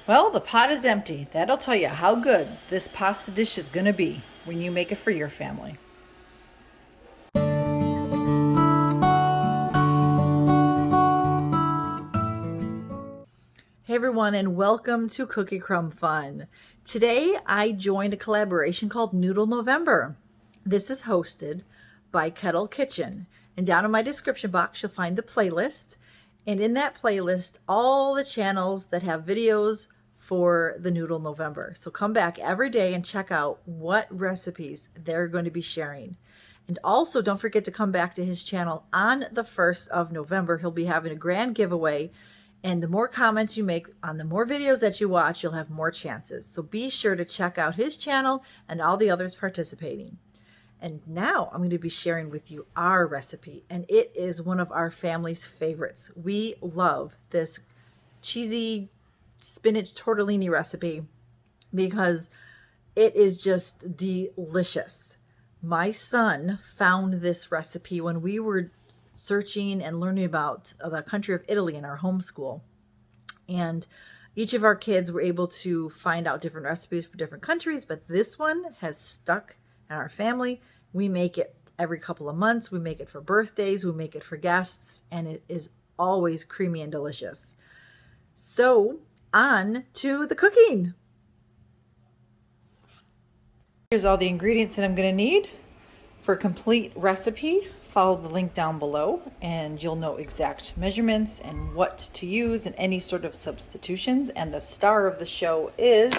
Well, the pot is empty. That'll tell you how good this pasta dish is going to be when you make it for your family. Hey everyone, and welcome to Cookie Crumb Fun. Today I joined a collaboration called Noodle November. This is hosted by Kettle Kitchen, and down in my description box you'll find the playlist, and in that playlist all the channels that have videos for the Noodle November. So come back every day and check out what recipes they're going to be sharing. And also don't forget to come back to his channel on the 1st of November. He'll be having a grand giveaway. And the more comments you make on the more videos that you watch, you'll have more chances. So be sure to check out his channel and all the others participating. And now I'm going to be sharing with you our recipe. And it is one of our family's favorites. We love this cheesy spinach tortellini recipe because it is just delicious. My son found this recipe when we were searching and learning about the country of Italy in our homeschool. And each of our kids were able to find out different recipes for different countries, but this one has stuck in our family. We make it every couple of months. We make it for birthdays. We make it for guests, and it is always creamy and delicious. So on to the cooking. Here's all the ingredients that I'm going to need. For a complete recipe, follow the link down below and you'll know exact measurements and what to use and any sort of substitutions. And the star of the show is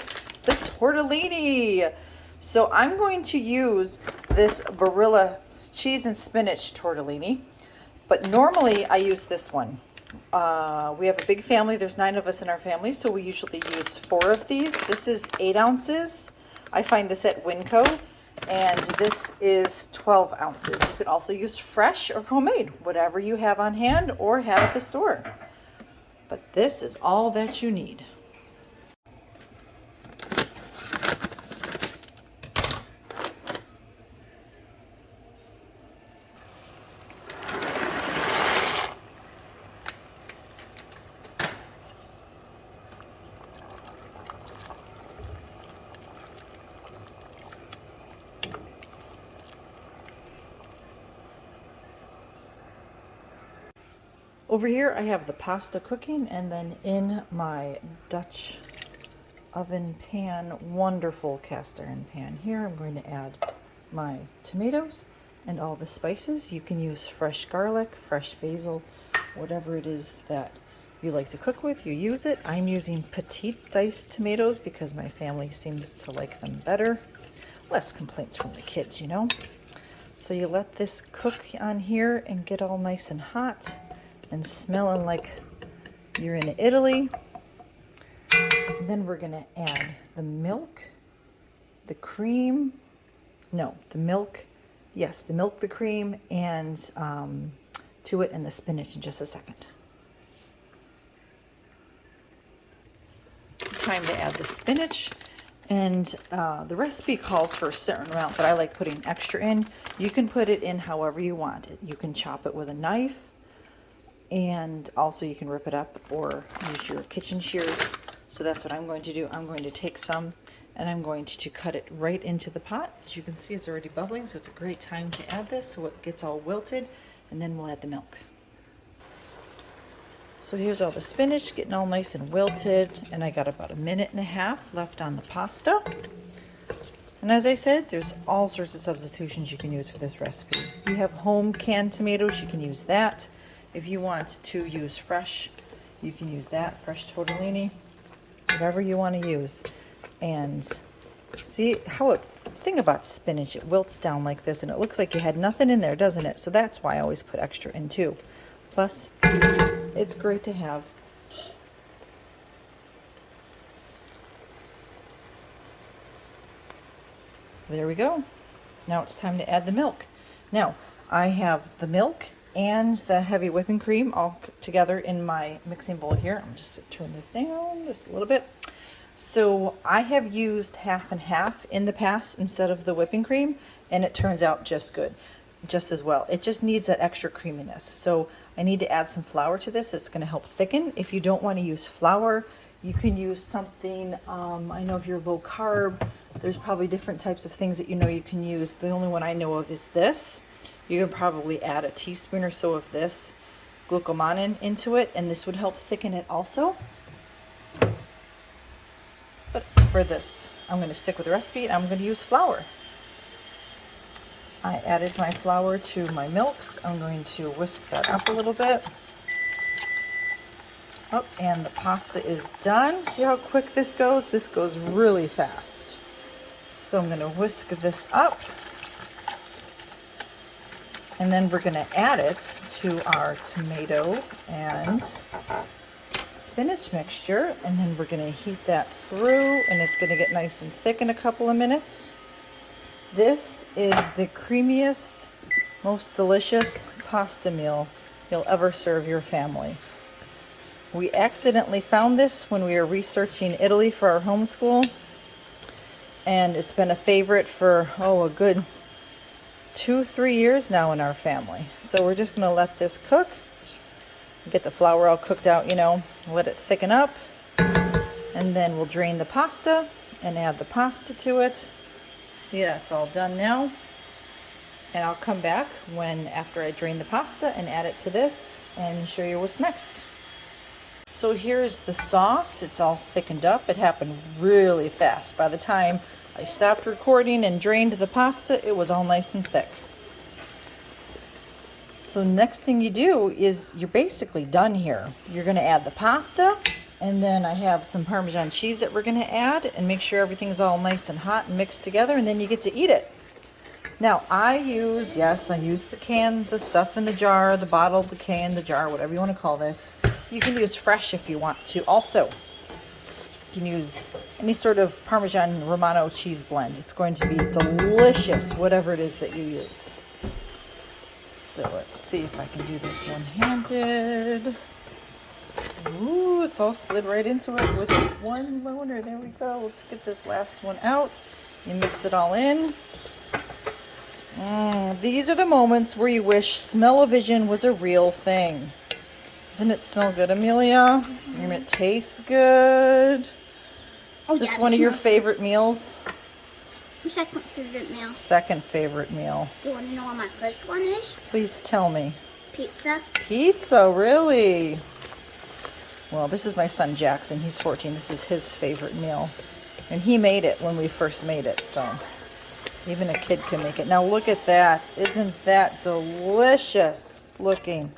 the tortellini. So I'm going to use this Barilla cheese and spinach tortellini, but normally I use this one. We have a big family. There's 9 of us in our family, so we usually use 4 of these. This is 8 ounces. I find this at Winco, and this is 12 ounces. You could also use fresh or homemade, whatever you have on hand or have at the store. But this is all that you need. Over here I have the pasta cooking, and then in my Dutch oven pan, wonderful cast iron pan here, I'm going to add my tomatoes and all the spices. You can use fresh garlic, fresh basil, whatever it is that you like to cook with, you use it. I'm using petite diced tomatoes because my family seems to like them better. Less complaints from the kids, you know. So you let this cook on here and get all nice and hot and smelling like you're in Italy. And then we're gonna add the milk, the cream, no, the milk, yes, the milk, the cream, and to it, and the spinach in just a second. Time to add the spinach, and the recipe calls for a certain amount, but I like putting extra in. You can put it in however you want it. You can chop it with a knife, and also you can rip it up or use your kitchen shears. So that's what I'm going to do. I'm going to take some and I'm going to cut it right into the pot. As you can see, it's already bubbling, so it's a great time to add this so it gets all wilted, and then we'll add the milk. So here's all the spinach getting all nice and wilted, and I got about 1.5 minutes left on the pasta. And as I said, there's all sorts of substitutions you can use for this recipe. If you have home canned tomatoes, you can use that. If you want to use fresh, you can use that, fresh tortellini, whatever you want to use. And see how thing about spinach, it wilts down like this, and it looks like you had nothing in there, doesn't it? So that's why I always put extra in too. Plus, it's great to have. There we go. Now it's time to add the milk. Now, I have the milk and the heavy whipping cream all together in my mixing bowl here. I'm just going to turn this down just a little bit. So I have used half and half in the past instead of the whipping cream, and it turns out just good, just as well. It just needs that extra creaminess. So I need to add some flour to this. It's going to help thicken. If you don't want to use flour, You can use something, I know if you're low carb, there's probably different types of things that you can use. The only one I know of is this. You can probably add a teaspoon or so of this glucomannan into it, and this would help thicken it also. But for this, I'm going to stick with the recipe, and I'm going to use flour. I added my flour to my milks. I'm going to whisk that up a little bit. Oh, and the pasta is done. See how quick this goes? This goes really fast. So I'm going to whisk this up. And then we're going to add it to our tomato and spinach mixture. And then we're going to heat that through, and it's going to get nice and thick in a couple of minutes. This is the creamiest, most delicious pasta meal you'll ever serve your family. We accidentally found this when we were researching Italy for our homeschool, and it's been a favorite for, a good 2-3 years now in our family. So we're just going to let this cook, get the flour all cooked out, let it thicken up, and then we'll drain the pasta and add the pasta to it. See, that's all done now. And I'll come back after I drain the pasta and add it to this and show you what's next. So here's the sauce. It's all thickened up. It happened really fast. By the time I stopped recording and drained the pasta, it was all nice and thick. So next thing you do is you're basically done here. You're going to add the pasta, and then I have some Parmesan cheese that we're going to add, and make sure everything's all nice and hot and mixed together, and then you get to eat it. Now I use the can, the stuff in the jar, the bottle, the can, the jar, whatever you want to call this. You can use fresh if you want to. Also, you can use any sort of Parmesan Romano cheese blend. It's going to be delicious, whatever it is that you use. So let's see if I can do this one-handed. Ooh, it's all slid right into it with one loaner. There we go. Let's get this last one out. You mix it all in. These are the moments where you wish smell-o-vision was a real thing. Doesn't it smell good, Amelia? And it tastes good. Is this one of your favorite meals? My second favorite meal. Second favorite meal. Do you want to know what my first one is? Please tell me. Pizza. Pizza, really? Well, this is my son Jackson. He's 14. This is his favorite meal. And he made it when we first made it, so even a kid can make it. Now look at that. Isn't that delicious looking?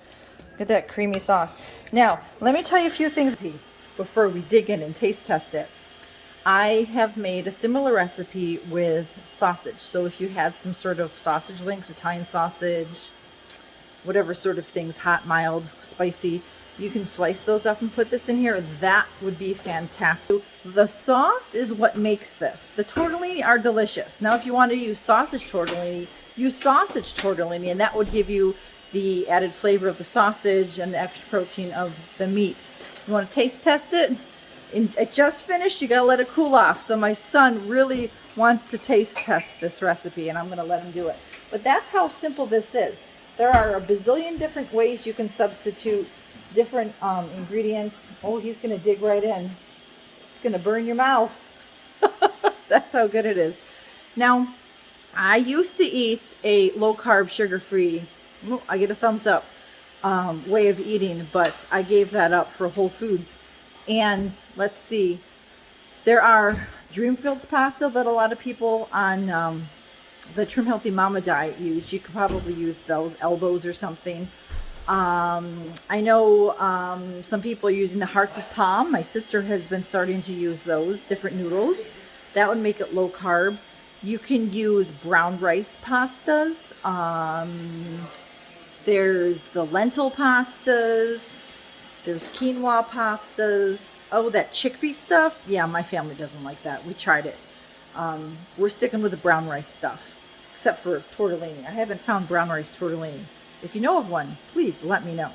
Look at that creamy sauce. Now, let me tell you a few things before we dig in and taste test it. I have made a similar recipe with sausage. So if you had some sort of sausage links, Italian sausage, whatever sort of things, hot, mild, spicy, you can slice those up and put this in here. That would be fantastic. The sauce is what makes this. The tortellini are delicious. Now, if you want to use sausage tortellini, use sausage tortellini, and that would give you the added flavor of the sausage and the extra protein of the meat. You want to taste test it? It just finished. You gotta let it cool off. So my son really wants to taste test this recipe, and I'm gonna let him do it. But that's how simple this is. There are a bazillion different ways you can substitute different ingredients. Oh, he's gonna dig right in. It's gonna burn your mouth. That's how good it is. Now, I used to eat a low-carb, sugar-free, I get a thumbs up, way of eating, but I gave that up for Whole Foods. And let's see, there are Dreamfields pasta that a lot of people on the Trim Healthy Mama diet use. You could probably use those, elbows or something. I know some people are using the Hearts of Palm. My sister has been starting to use those different noodles. That would make it low carb. You can use brown rice pastas. There's the lentil pastas. There's quinoa pastas. Oh, that chickpea stuff? Yeah, my family doesn't like that. We tried it. We're sticking with the brown rice stuff, except for tortellini. I haven't found brown rice tortellini. If you know of one, please let me know.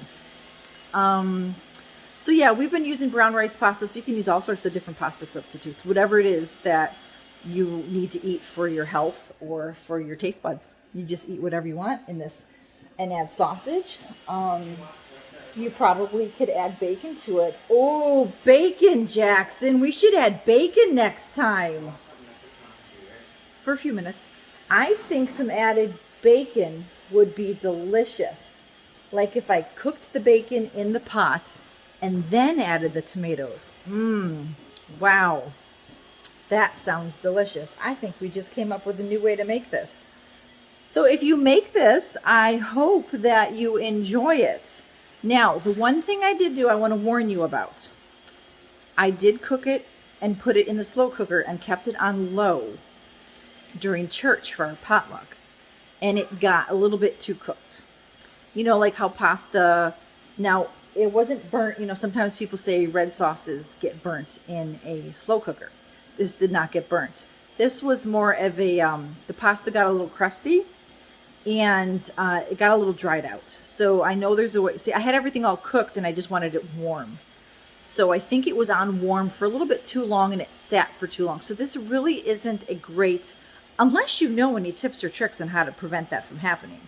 So yeah, we've been using brown rice pasta, so you can use all sorts of different pasta substitutes, whatever it is that you need to eat for your health or for your taste buds. You just eat whatever you want in this, and add sausage. You probably could add bacon to it. Oh, bacon, Jackson. We should add bacon next time. For a few minutes. I think some added bacon would be delicious. Like if I cooked the bacon in the pot and then added the tomatoes. Wow. That sounds delicious. I think we just came up with a new way to make this. So if you make this, I hope that you enjoy it. Now, the one thing I did do, I want to warn you about. I did cook it and put it in the slow cooker and kept it on low during church for our potluck. And it got a little bit too cooked. You know, like how pasta, now it wasn't burnt. You know, sometimes people say red sauces get burnt in a slow cooker. This did not get burnt. This was more of a, the pasta got a little crusty and it got a little dried out. So I know there's a way, see, I had everything all cooked and I just wanted it warm. So I think it was on warm for a little bit too long and it sat for too long. So this really isn't a great, unless you know any tips or tricks on how to prevent that from happening.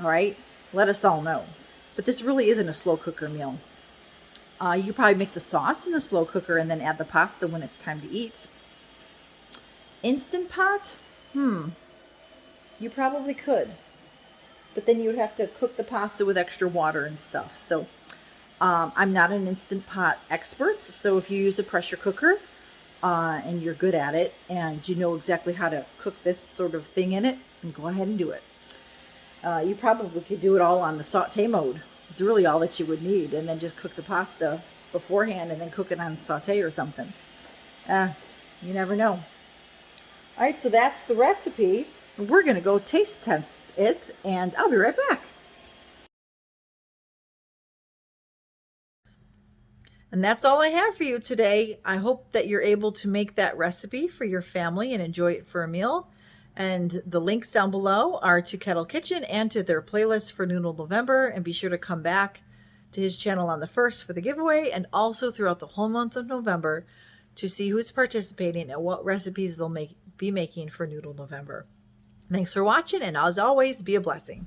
All right, let us all know. But this really isn't a slow cooker meal. You could probably make the sauce in a slow cooker and then add the pasta when it's time to eat. Instant Pot? You probably could. But then you would have to cook the pasta with extra water and stuff. So I'm not an Instant Pot expert. So if you use a pressure cooker and you're good at it and you know exactly how to cook this sort of thing in it, then go ahead and do it. You probably could do it all on the saute mode. It's really all that you would need. And then just cook the pasta beforehand and then cook it on saute or something. You never know. All right, so that's the recipe. We're going to go taste test it, and I'll be right back. And that's all I have for you today. I hope that you're able to make that recipe for your family and enjoy it for a meal. And the links down below are to Kettle Kitchen and to their playlist for Noodle November. And be sure to come back to his channel on the 1st for the giveaway and also throughout the whole month of November to see who's participating and what recipes they'll be making for Noodle November. Thanks for watching, and as always, be a blessing.